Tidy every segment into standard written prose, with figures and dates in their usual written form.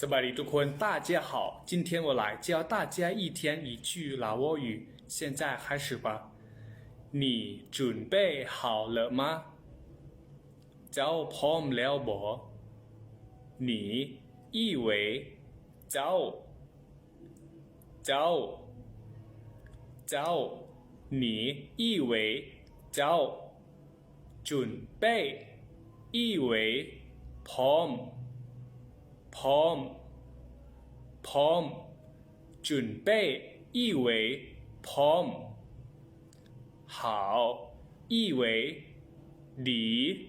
สวัสดีทุกคน大家好今天我来教大家一天一句老挝语现在开始吧你准备好了吗เจ้าพร้อมแล้วบ่你以为เจ้า你以为เจ้า准备以为พร้อม准备以为พร้อม好以为离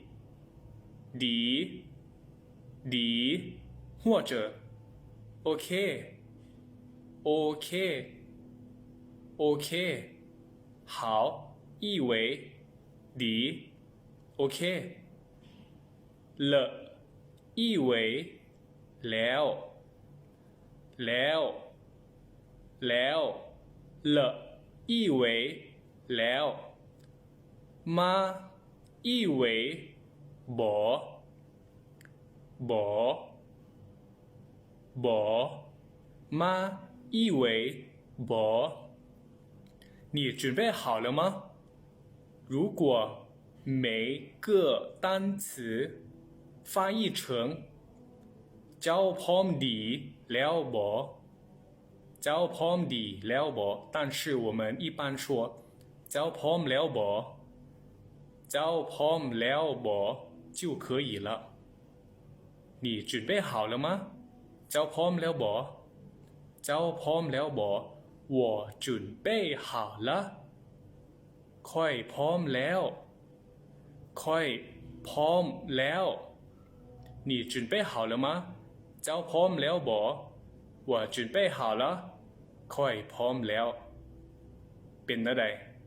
或者 OK 好以为离 OK 了以为แล้ว了以为แล้วมา以为บ่มา以为บ่你准备好了吗如果每个单词翻译成เจ้าพร้อมดีแล้วบ่เจ้าพร้อมดีแล้วบ่但是我们一般说เจ้าพร้อมแล้วบ่เจ้าพร้อมแล้วบ่就可以了你准备好了吗เจ้าพร้อมแล้วบ่เจ้าพร้อมแล้วบ่我准备好了ค่อยพร้อมแล้วค่อยพร้อมแล้ว你准备好了吗เจ้าพร้อมแล้วบ่我准备好了ค่อยพร้อมแล้วเป็นอะไร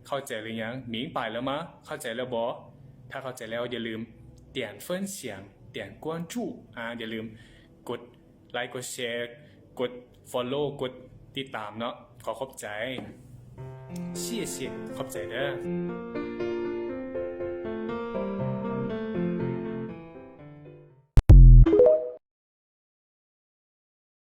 เข้าใจหรือยัง明白了吗เข้าใจแล้วบ่ถ้าเข้าใจแล้วอย่าลืม点分享点关注อย่าลืมกดไลค์กดแชร์กด follow กดติดตามเนาะขอบใจ谢谢ขอบใจเด้อ